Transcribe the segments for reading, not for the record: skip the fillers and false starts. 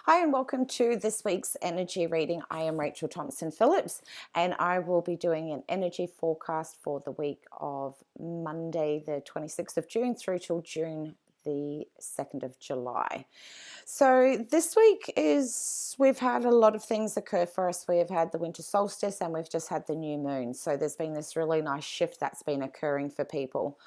Hi, and welcome to this week's energy reading. I am Rachel Thompson Phillips, and I will be doing an energy forecast for the week of Monday, the 26th of June, through till June the 2nd of July. So this week we've had a lot of things occur for us. We have had the winter solstice and we've just had the new moon. So there's been this really nice shift that's been occurring for people.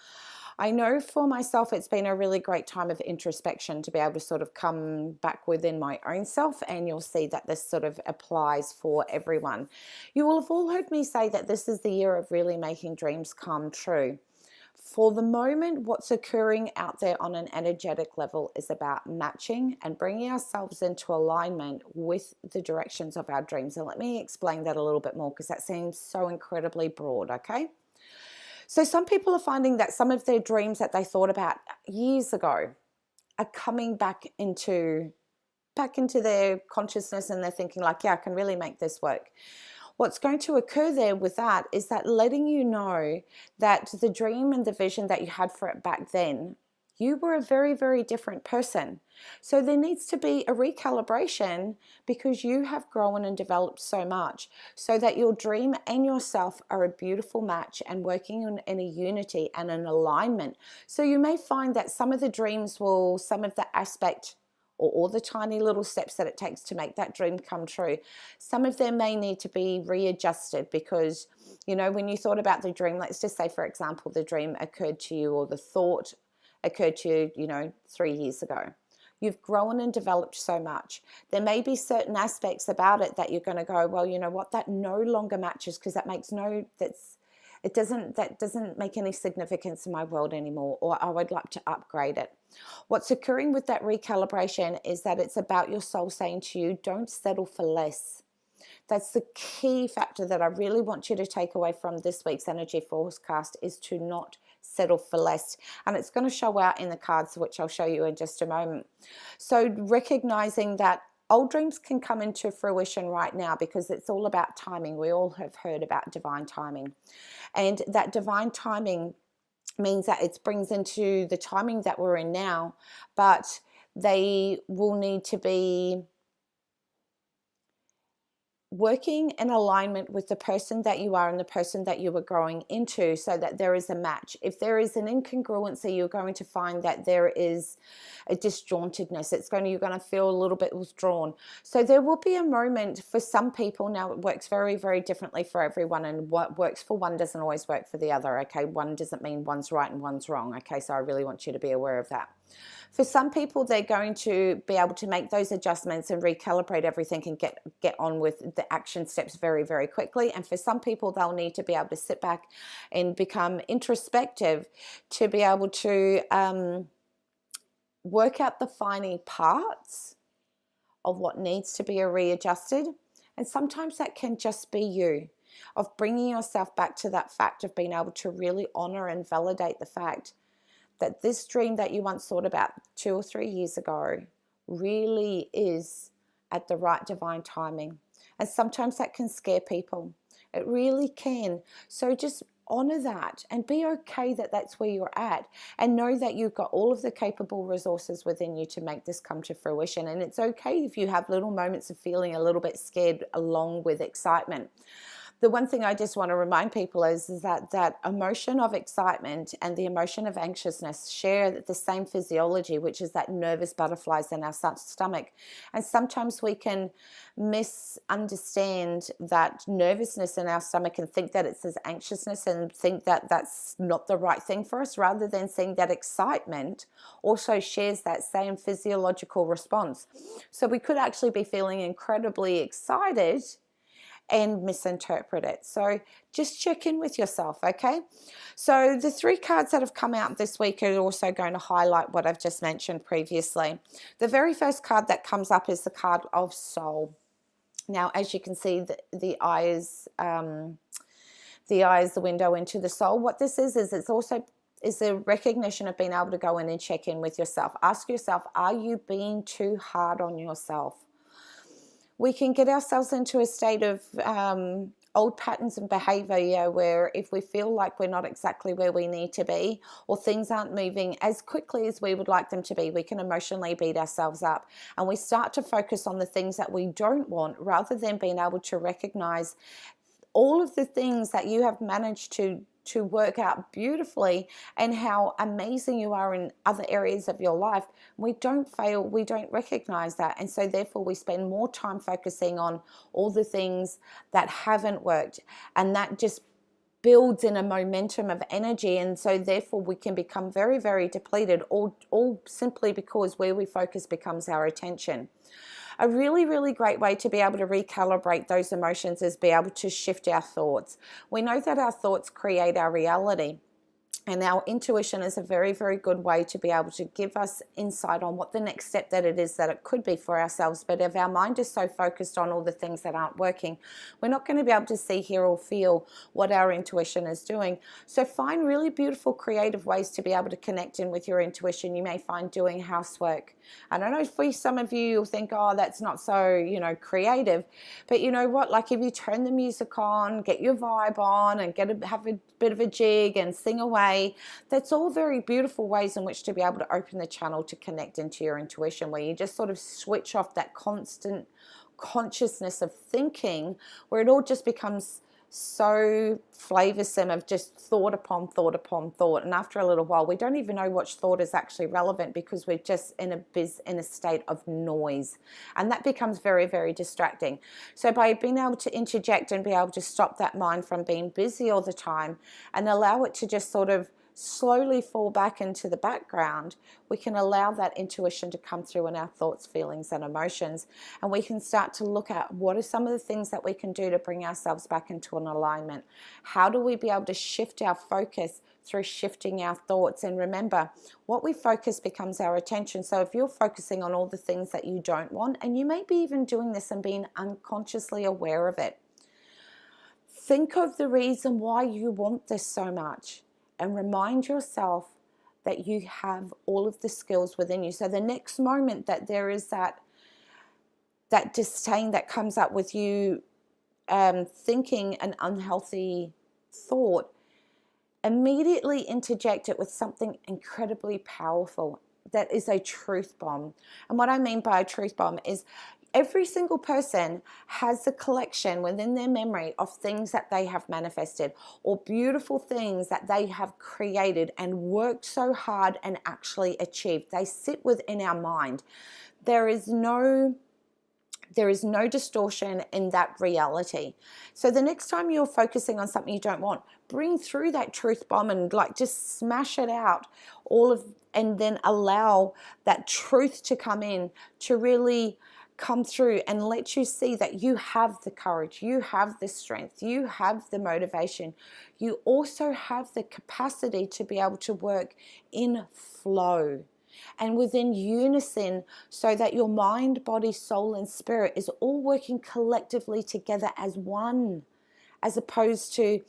I know for myself, it's been a really great time of introspection to be able to sort of come back within my own self, and you'll see that this sort of applies for everyone. You will have all heard me say that this is the year of really making dreams come true. For the moment, what's occurring out there on an energetic level is about matching and bringing ourselves into alignment with the directions of our dreams. And let me explain that a little bit more, because that seems so incredibly broad, okay? So some people are finding that some of their dreams that they thought about years ago are coming back into their consciousness, and they're thinking like, yeah, I can really make this work. What's going to occur there with that is that letting you know that the dream and the vision that you had for it back then, you were a very, very different person. So there needs to be a recalibration, because you have grown and developed so much, so that your dream and yourself are a beautiful match and working in a unity and an alignment. So you may find that some of the dreams some of the aspect or all the tiny little steps that it takes to make that dream come true, some of them may need to be readjusted, because, when you thought about the dream, let's just say, for example, the dream occurred to you, or the thought occurred to you, 3 years ago. You've grown and developed so much. There may be certain aspects about it that you're going to go, well, you know what, that no longer matches, because that doesn't make any significance in my world anymore, or I would like to upgrade it. What's occurring with that recalibration is that it's about your soul saying to you, don't settle for less. That's the key factor that I really want you to take away from this week's energy forecast, is to not settle for less. And it's going to show out in the cards, which I'll show you in just a moment. So recognizing that old dreams can come into fruition right now, because it's all about timing. We all have heard about divine timing. And that divine timing means that it brings into the timing that we're in now, but they will need to be working in alignment with the person that you are and the person that you are growing into, so that there is a match. If there is an incongruency, you're going to find that there is a disjauntedness. You're going to feel a little bit withdrawn. So there will be a moment for some people. Now, it works very, very differently for everyone, and what works for one doesn't always work for the other, okay? One doesn't mean one's right and one's wrong, okay? So I really want you to be aware of that. For some people, they're going to be able to make those adjustments and recalibrate everything and get on with the action steps very, very quickly. And for some people, they'll need to be able to sit back and become introspective to be able to work out the fine parts of what needs to be readjusted. And sometimes that can just be you, of bringing yourself back to that fact of being able to really honor and validate the fact that this dream that you once thought about 2 or 3 years ago really is at the right divine timing. And sometimes that can scare people. It really can. So just honor that and be okay that that's where you're at, and know that you've got all of the capable resources within you to make this come to fruition. And it's okay if you have little moments of feeling a little bit scared along with excitement. The one thing I just want to remind people is that emotion of excitement and the emotion of anxiousness share the same physiology, which is that nervous butterflies in our stomach. And sometimes we can misunderstand that nervousness in our stomach and think that it says anxiousness, and think that that's not the right thing for us, rather than seeing that excitement also shares that same physiological response. So we could actually be feeling incredibly excited and misinterpret it. So just check in with yourself, okay? So the 3 cards that have come out this week are also going to highlight what I've just mentioned previously. The very first card that comes up is the card of Soul. Now, as you can see, the eye is the window into the soul. What this is it's also a recognition of being able to go in and check in with yourself. Ask yourself, are you being too hard on yourself? We can get ourselves into a state of old patterns of behavior where if we feel like we're not exactly where we need to be, or things aren't moving as quickly as we would like them to be, we can emotionally beat ourselves up, and we start to focus on the things that we don't want rather than being able to recognize all of the things that you have managed to work out beautifully and how amazing you are in other areas of your life. We don't recognize that, and so therefore we spend more time focusing on all the things that haven't worked, and that just builds in a momentum of energy, and so therefore we can become very, very depleted, all simply because where we focus becomes our attention. A really, really great way to be able to recalibrate those emotions is be able to shift our thoughts. We know that our thoughts create our reality. And our intuition is a very, very good way to be able to give us insight on what the next step that it is that it could be for ourselves. But if our mind is so focused on all the things that aren't working, we're not going to be able to see, hear, or feel what our intuition is doing. So find really beautiful, creative ways to be able to connect in with your intuition. You may find doing housework. I don't know, for some of you, you'll think, oh, that's not so, creative. But you know what? Like if you turn the music on, get your vibe on, and have a bit of a jig and sing away, that's all very beautiful ways in which to be able to open the channel to connect into your intuition, where you just sort of switch off that constant consciousness of thinking, where it all just becomes so flavorsome of just thought upon thought upon thought, and after a little while we don't even know which thought is actually relevant because we're just in a state of noise, and that becomes very, very distracting. So by being able to interject and be able to stop that mind from being busy all the time and allow it to just sort of slowly fall back into the background, we can allow that intuition to come through in our thoughts, feelings, and emotions. And we can start to look at what are some of the things that we can do to bring ourselves back into an alignment. How do we be able to shift our focus through shifting our thoughts? And remember, what we focus becomes our attention. So if you're focusing on all the things that you don't want, and you may be even doing this and being unconsciously aware of it, think of the reason why you want this so much, and remind yourself that you have all of the skills within you. So the next moment that there is that disdain that comes up with you thinking an unhealthy thought, immediately interject it with something incredibly powerful that is a truth bomb. And what I mean by a truth bomb is every single person has a collection within their memory of things that they have manifested, or beautiful things that they have created and worked so hard and actually achieved. They sit within our mind. There is no distortion in that reality. So the next time you're focusing on something you don't want, bring through that truth bomb and just smash it out, and then allow that truth to come in, to really come through and let you see that you have the courage, you have the strength, you have the motivation. You also have the capacity to be able to work in flow and within unison, so that your mind, body, soul, and spirit is all working collectively together as one, as opposed to,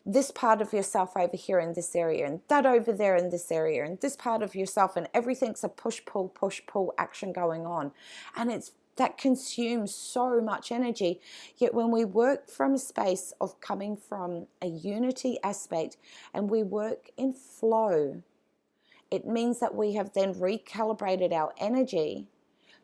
this part of yourself over here in this area, and that over there in this area, and this part of yourself, and everything's a push pull action going on, and that consumes so much energy. Yet when we work from a space of coming from a unity aspect and we work in flow, it means that we have then recalibrated our energy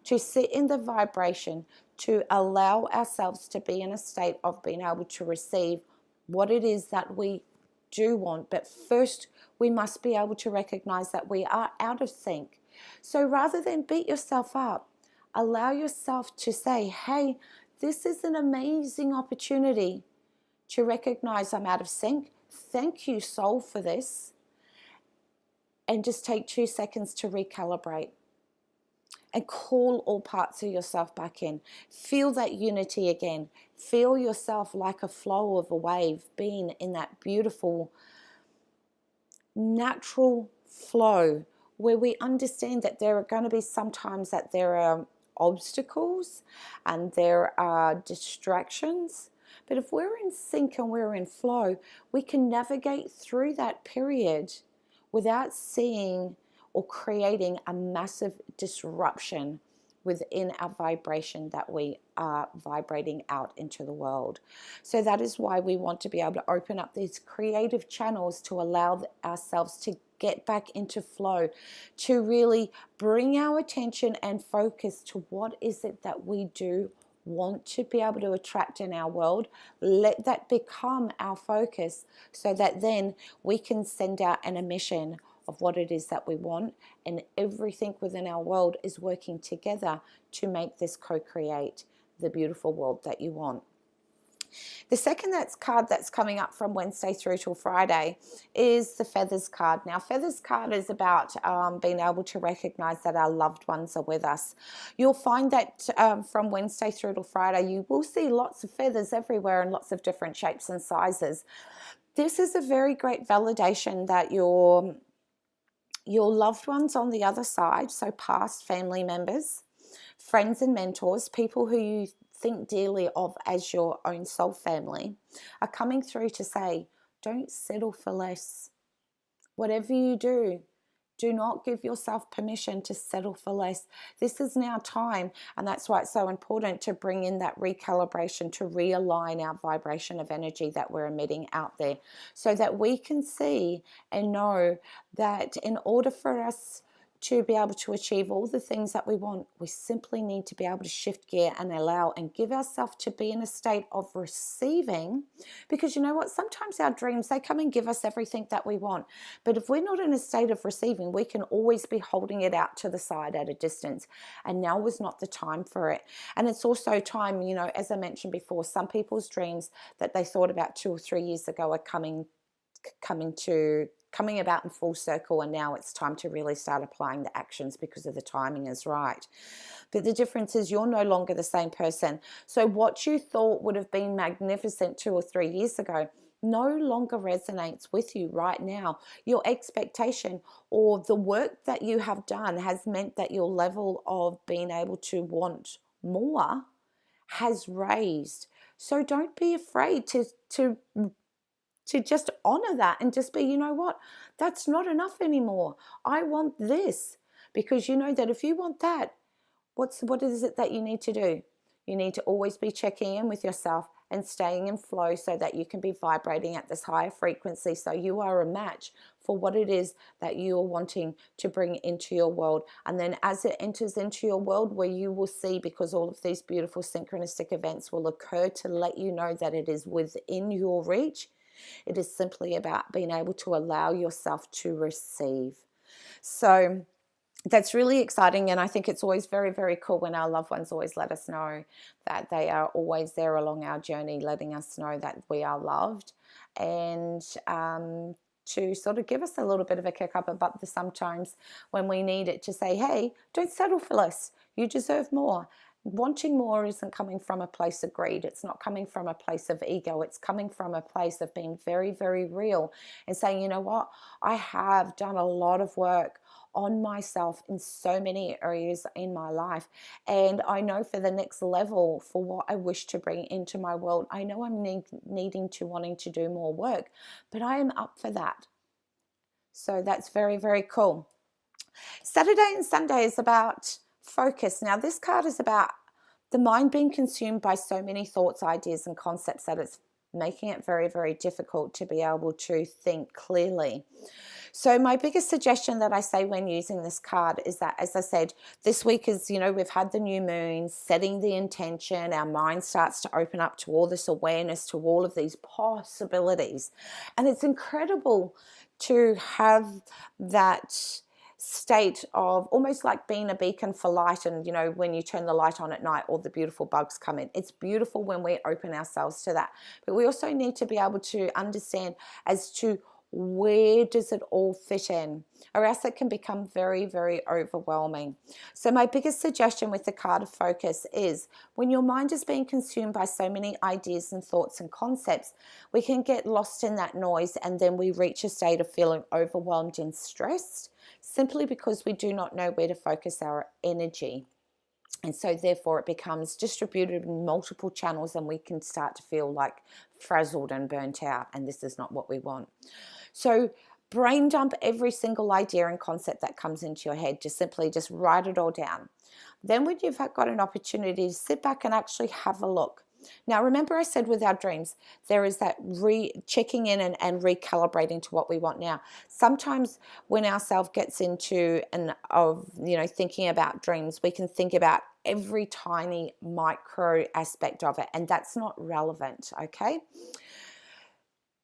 to sit in the vibration, to allow ourselves to be in a state of being able to receive what it is that we do want. But first, we must be able to recognize that we are out of sync. So rather than beat yourself up, allow yourself to say, hey, this is an amazing opportunity to recognize I'm out of sync. Thank you, soul, for this. And just take 2 seconds to recalibrate and call all parts of yourself back in. Feel that unity again. Feel yourself like a flow of a wave, being in that beautiful, natural flow where we understand that there are going to be sometimes that there are obstacles and there are distractions. But if we're in sync and we're in flow, we can navigate through that period without seeing or creating a massive disruption within our vibration that we are vibrating out into the world. So that is why we want to be able to open up these creative channels to allow ourselves to get back into flow, to really bring our attention and focus to what is it that we do want to be able to attract in our world. Let that become our focus, so that then we can send out an emission of what it is that we want, and everything within our world is working together to make this co-create the beautiful world that you want. The second card that's coming up from Wednesday through till Friday is the Feathers card. Now, Feathers card is about being able to recognize that our loved ones are with us. You'll find that from Wednesday through till Friday, you will see lots of feathers everywhere in lots of different shapes and sizes. This is a very great validation that your loved ones on the other side, so past family members, friends and mentors, people who you think dearly of as your own soul family, are coming through to say, don't settle for less. Whatever you do, do not give yourself permission to settle for less. This is now time, and that's why it's so important to bring in that recalibration, to realign our vibration of energy that we're emitting out there, so that we can see and know that in order for us to be able to achieve all the things that we want, we simply need to be able to shift gear and allow and give ourselves to be in a state of receiving. Because you know what? Sometimes our dreams, they come and give us everything that we want. But if we're not in a state of receiving, we can always be holding it out to the side at a distance. And now was not the time for it. And it's also time, you know, as I mentioned before, some people's dreams that they thought about 2 or 3 years ago are coming about in full circle, and now it's time to really start applying the actions because of the timing is right. But the difference is you're no longer the same person. So what you thought would have been magnificent 2 or 3 years ago no longer resonates with you right now. Your expectation or the work that you have done has meant that your level of being able to want more has raised. So don't be afraid to just honor that and just be, you know what, that's not enough anymore. I want this. Because you know that if you want that, what is it that you need to do? You need to always be checking in with yourself and staying in flow, so that you can be vibrating at this higher frequency, so you are a match for what it is that you are wanting to bring into your world. And then as it enters into your world, where you will see, because all of these beautiful synchronistic events will occur to let you know that it is within your reach. It is simply about being able to allow yourself to receive. So that's really exciting, and I think it's always very, very cool when our loved ones always let us know that they are always there along our journey, letting us know that we are loved, and to sort of give us a little bit of a kick up a butt sometimes when we need it, to say, hey, don't settle for less. You deserve more. Wanting more isn't coming from a place of greed. It's not coming from a place of ego. It's coming from a place of being very, very real and saying, you know what, I have done a lot of work on myself in so many areas in my life, and I know for the next level, for what I wish to bring into my world, I know I'm wanting to do more work, but I am up for that. So that's very, very cool. Saturday and Sunday is about focus. Now, this card is about the mind being consumed by so many thoughts, ideas, and concepts that it's making it very, very difficult to be able to think clearly. So my biggest suggestion that I say when using this card is that, as I said, this week is, you know, we've had the new moon, setting the intention, our mind starts to open up to all this awareness, to all of these possibilities. And it's incredible to have that state of almost like being a beacon for light. And you know, when you turn the light on at night, all the beautiful bugs come in. It's beautiful when we open ourselves to that, but we also need to be able to understand as to where does it all fit in, or else it can become very, very overwhelming. So my biggest suggestion with the card of focus is, when your mind is being consumed by so many ideas and thoughts and concepts, we can get lost in that noise, and then we reach a state of feeling overwhelmed and stressed, simply because we do not know where to focus our energy. And so therefore it becomes distributed in multiple channels, and we can start to feel like frazzled and burnt out, and this is not what we want. So brain dump every single idea and concept that comes into your head. Just simply just write it all down. Then when you've got an opportunity to sit back and actually have a look. Now, remember I said with our dreams, there is that checking in and recalibrating to what we want now. Sometimes when our self gets into thinking about dreams, we can think about every tiny micro aspect of it, and that's not relevant, okay?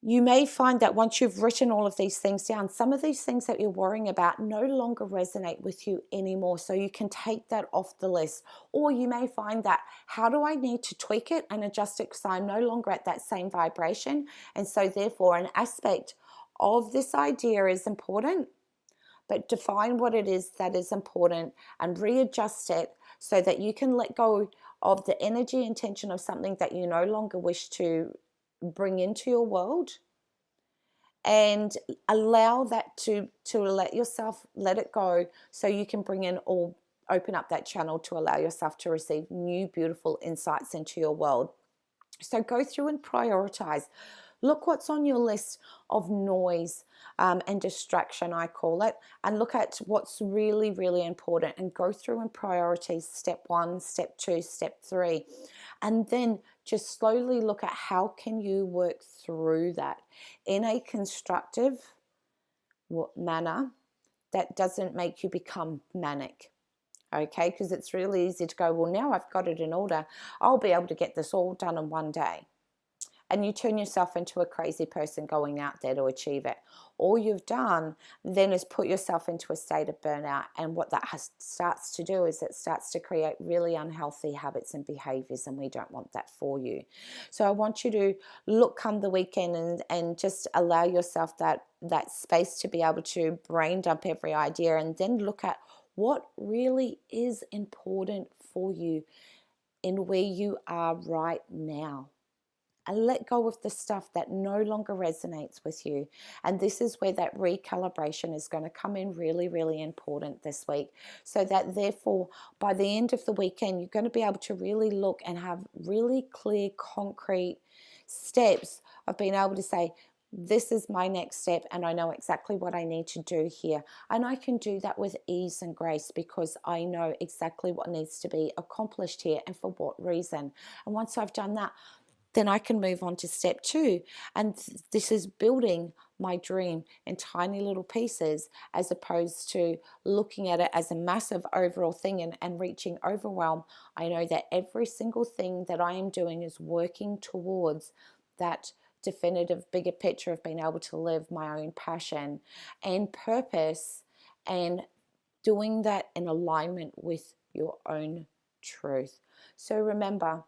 You may find that once you've written all of these things down, some of these things that you're worrying about no longer resonate with you anymore. So you can take that off the list. Or you may find that, how do I need to tweak it and adjust it because I'm no longer at that same vibration? And so therefore an aspect of this idea is important, but define what it is that is important and readjust it so that you can let go of the energy and tension of something that you no longer wish to bring into your world, and allow that to let yourself let it go so you can bring in or open up that channel to allow yourself to receive new beautiful insights into your world. So go through and prioritize. Look what's on your list of noise and distraction, I call it, and look at what's really, really important and go through and prioritize step 1, step 2, step 3. And then just slowly look at how can you work through that in a constructive manner that doesn't make you become manic. Okay, because it's really easy to go, well, now I've got it in order, I'll be able to get this all done in one day. And you turn yourself into a crazy person going out there to achieve it. All you've done then is put yourself into a state of burnout. And what that starts to do is it starts to create really unhealthy habits and behaviors, and we don't want that for you. So I want you to look come the weekend and just allow yourself that space to be able to brain dump every idea and then look at what really is important for you in where you are right now. And let go of the stuff that no longer resonates with you. And this is where that recalibration is going to come in really, really important this week. So that therefore, by the end of the weekend, you're going to be able to really look and have really clear, concrete steps of being able to say, this is my next step and I know exactly what I need to do here. And I can do that with ease and grace because I know exactly what needs to be accomplished here and for what reason. And once I've done that, then I can move on to step 2. And this is building my dream in tiny little pieces as opposed to looking at it as a massive overall thing and reaching overwhelm. I know that every single thing that I am doing is working towards that definitive bigger picture of being able to live my own passion and purpose and doing that in alignment with your own truth. So remember,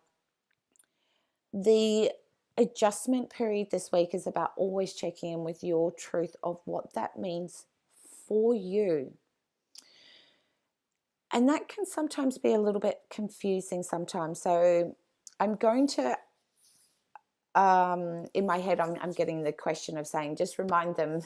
the adjustment period this week is about always checking in with your truth of what that means for you. And that can sometimes be a little bit confusing sometimes. So I'm going to, in my head, I'm getting the question of saying, just remind them,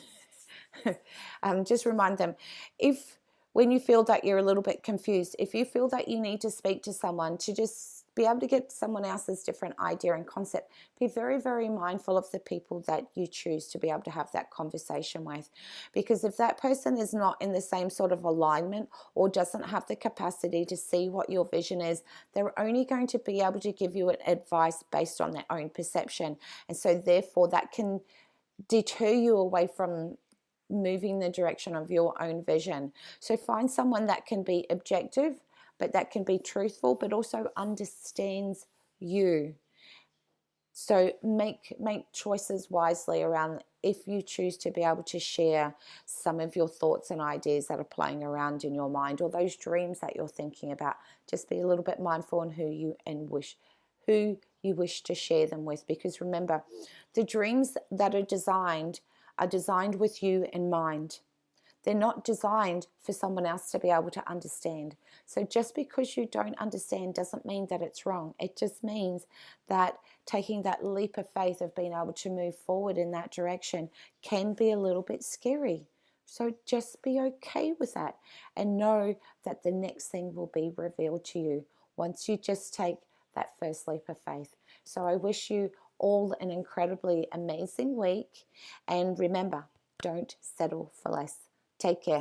if when you feel that you're a little bit confused, if you feel that you need to speak to someone to just be able to get someone else's different idea and concept, be very, very mindful of the people that you choose to be able to have that conversation with. Because if that person is not in the same sort of alignment or doesn't have the capacity to see what your vision is, they're only going to be able to give you advice based on their own perception. And so therefore that can deter you away from moving the direction of your own vision. So find someone that can be objective, but that can be truthful, but also understands you. So make choices wisely around if you choose to be able to share some of your thoughts and ideas that are playing around in your mind, or those dreams that you're thinking about. Just be a little bit mindful on who you wish to share them with, because remember, the dreams that are designed with you in mind. They're not designed for someone else to be able to understand. So just because you don't understand doesn't mean that it's wrong. It just means that taking that leap of faith of being able to move forward in that direction can be a little bit scary. So just be okay with that and know that the next thing will be revealed to you once you just take that first leap of faith. So I wish you all an incredibly amazing week. And remember, Don't settle for less. Take care.